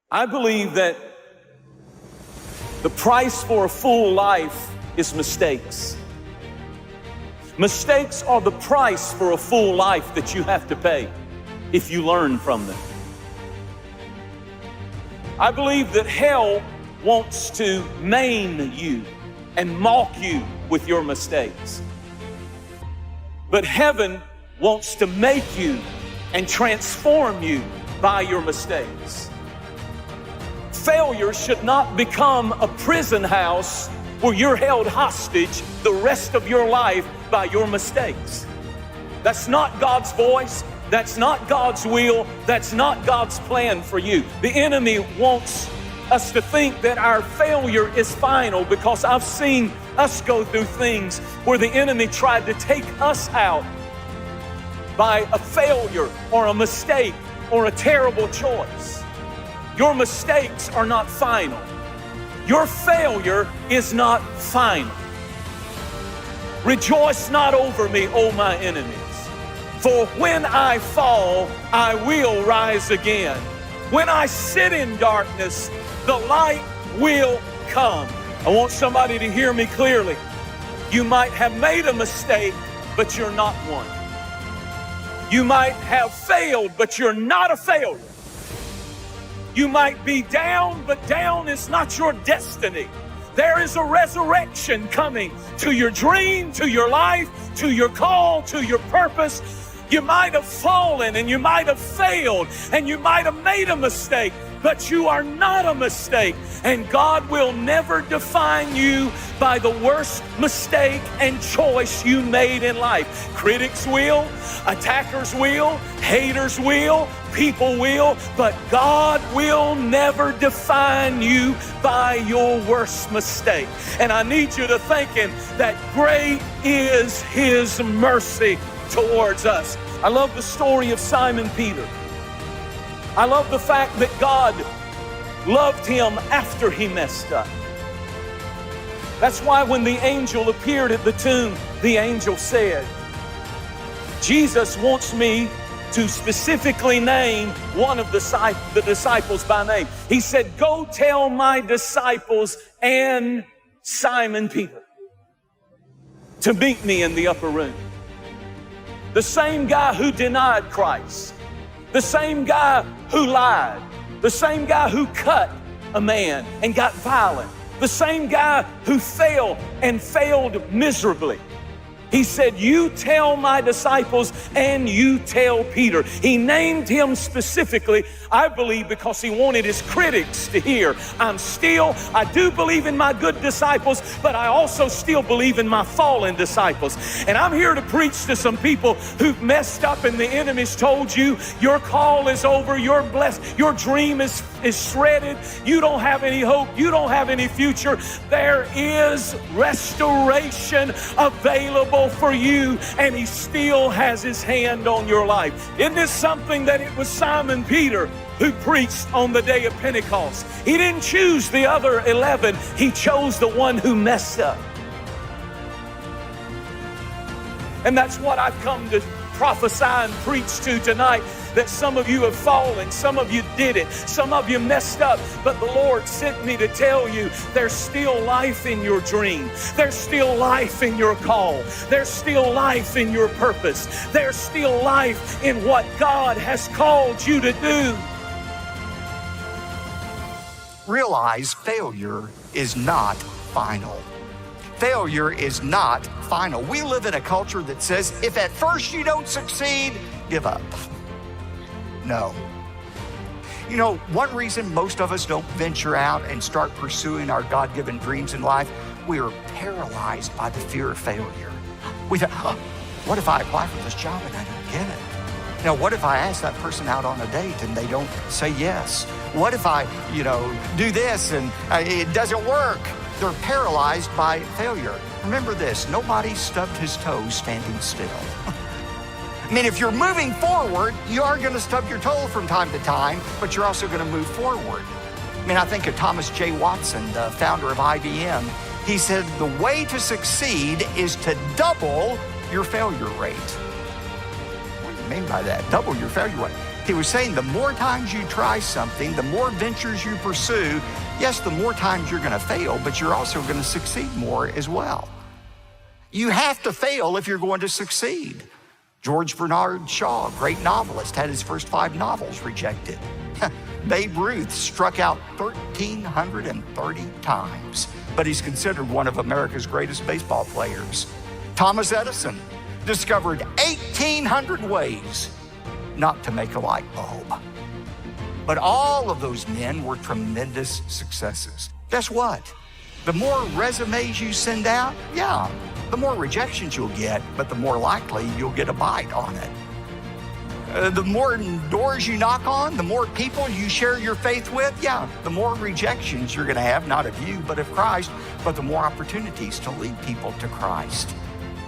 I believe that the price for a full life is mistakes. Mistakes are the price for a full life that you have to pay if you learn from them. I believe that hell wants to maim you and mock you with your mistakes. But heaven wants to make you and transform you by your mistakes. Failure should not become a prison house where you're held hostage the rest of your life by your mistakes. That's not God's voice. That's not God's will. That's not God's plan for you. The enemy wants us to think that our failure is final, because I've seen us go through things where the enemy tried to take us out by a failure or a mistake or a terrible choice. Your mistakes are not final. Your failure is not final. Rejoice not over me, O my enemies, for when I fall, I will rise again. When I sit in darkness, the light will come. I want somebody to hear me clearly. You might have made a mistake, but you're not one. You might have failed, but you're not a failure. You might be down, but down is not your destiny. There is a resurrection coming to your dream, to your life, to your call, to your purpose. You might have fallen and you might have failed and you might have made a mistake, but you are not a mistake. And God will never define you by the worst mistake and choice you made in life. Critics will, attackers will, haters will, people will, but God will never define you by your worst mistake. And I need you to think that great is His mercy towards us. I love the story of Simon Peter. I love the fact that God loved him after he messed up. That's why when the angel appeared at the tomb, the angel said, Jesus wants me to specifically name one of the disciples by name. He said, go tell my disciples and Simon Peter to meet me in the upper room. The same guy who denied Christ, the same guy who lied, the same guy who cut a man and got violent, the same guy who failed and failed miserably. He said, you tell my disciples and you tell Peter. He named him specifically, I believe, because he wanted his critics to hear, I do believe in my good disciples, but I also still believe in my fallen disciples. And I'm here to preach to some people who've messed up and the enemy's told you your call is over, you're blessed, your dream is shredded, you don't have any hope, you don't have any future. There is restoration available for you, and He still has His hand on your life. Isn't this something that it was Simon Peter who preached on the day of Pentecost? He didn't choose the other 11. He chose the one who messed up. And that's what I've come to prophesy and preach to tonight, that some of you have fallen, some of you did it, some of you messed up, but the Lord sent me to tell you there's still life in your dream. There's still life in your call. There's still life in your purpose. There's still life in what God has called you to do. Realize failure is not final. Failure is not final. We live in a culture that says, if at first you don't succeed, give up. No. You know, one reason most of us don't venture out and start pursuing our God-given dreams in life, we are paralyzed by the fear of failure. We think, what if I apply for this job and I don't get it? Now, what if I ask that person out on a date and they don't say yes? What if I, do this and it doesn't work? They're paralyzed by failure. Remember this, nobody stubbed his toe standing still. I mean, if you're moving forward, you are going to stub your toe from time to time, but you're also going to move forward. I mean, I think of Thomas J. Watson, the founder of IBM. He said, the way to succeed is to double your failure rate. What do you mean by that? Double your failure rate. He was saying the more times you try something, the more ventures you pursue, yes, the more times you're going to fail, but you're also going to succeed more as well. You have to fail if you're going to succeed. George Bernard Shaw, great novelist, had his first 5 novels rejected. Babe Ruth struck out 1,330 times, but he's considered one of America's greatest baseball players. Thomas Edison discovered 1,800 ways not to make a light bulb. But all of those men were tremendous successes. Guess what? The more resumes you send out, yeah, the more rejections you'll get, but the more likely you'll get a bite on it. The more doors you knock on, the more people you share your faith with, yeah, the more rejections you're going to have, not of you, but of Christ, but the more opportunities to lead people to Christ.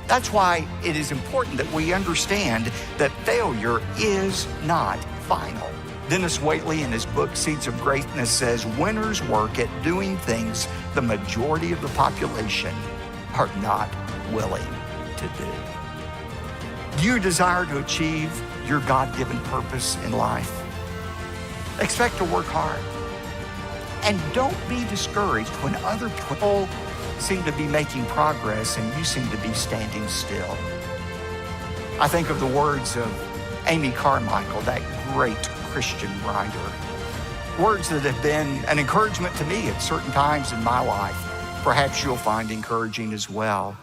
That's why it is important that we understand that failure is not final. Dennis Waitley, in his book, Seeds of Greatness, says, winners work at doing things the majority of the population are not willing to do. Do you desire to achieve your God-given purpose in life? Expect to work hard. And don't be discouraged when other people seem to be making progress and you seem to be standing still. I think of the words of Amy Carmichael, that great Christian writer. Words that have been an encouragement to me at certain times in my life. Perhaps you'll find encouraging as well.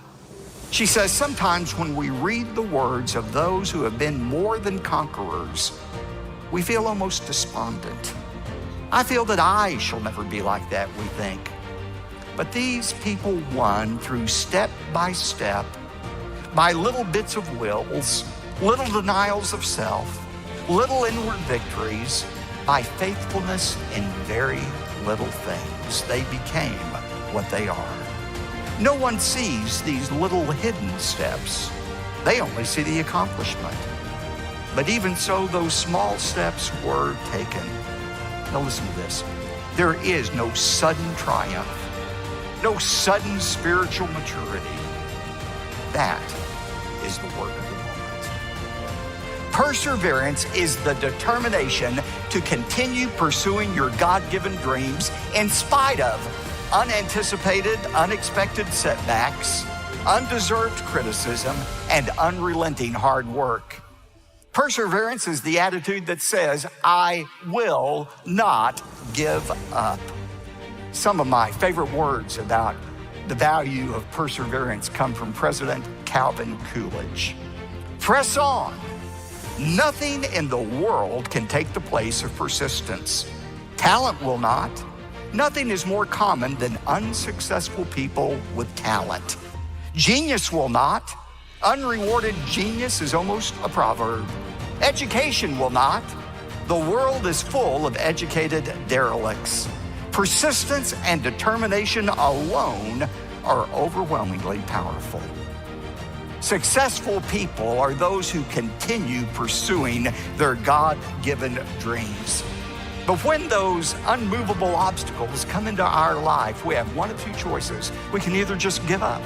She says, sometimes when we read the words of those who have been more than conquerors, we feel almost despondent. I feel that I shall never be like that, we think. But these people won through step by step, by little bits of wills, little denials of self, little inward victories, by faithfulness in very little things. They became what they are. No one sees these little hidden steps. They only see the accomplishment. But even so, those small steps were taken. Now listen to this. There is no sudden triumph, no sudden spiritual maturity. That is the work of the moment. Perseverance is the determination to continue pursuing your God-given dreams in spite of unanticipated, unexpected setbacks, undeserved criticism, and unrelenting hard work. Perseverance is the attitude that says, I will not give up. Some of my favorite words about the value of perseverance come from President Calvin Coolidge. Press on. Nothing in the world can take the place of persistence. Talent will not. Nothing is more common than unsuccessful people with talent. Genius will not. Unrewarded genius is almost a proverb. Education will not. The world is full of educated derelicts. Persistence and determination alone are overwhelmingly powerful. Successful people are those who continue pursuing their God-given dreams. But when those unmovable obstacles come into our life, we have one of two choices. We can either just give up,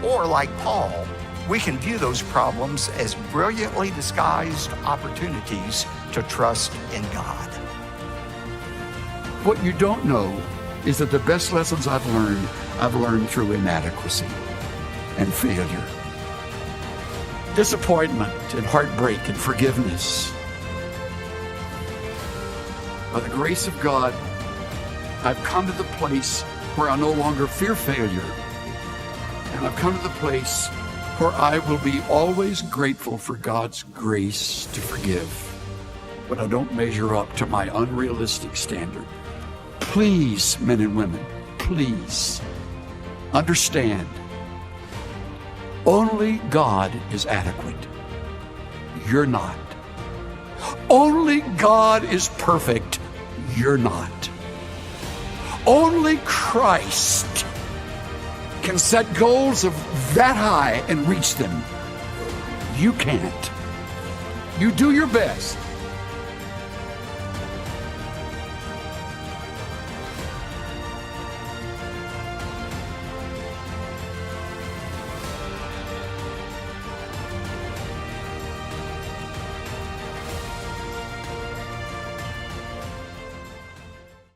or like Paul, we can view those problems as brilliantly disguised opportunities to trust in God. What you don't know is that the best lessons I've learned through inadequacy and failure. Disappointment and heartbreak and forgiveness. By the grace of God, I've come to the place where I no longer fear failure. And I've come to the place where I will be always grateful for God's grace to forgive when I don't measure up to my unrealistic standard. Please, men and women, please understand, only God is adequate. You're not. Only God is perfect. You're not. Only Christ can set goals of that high and reach them. You can't. You do your best.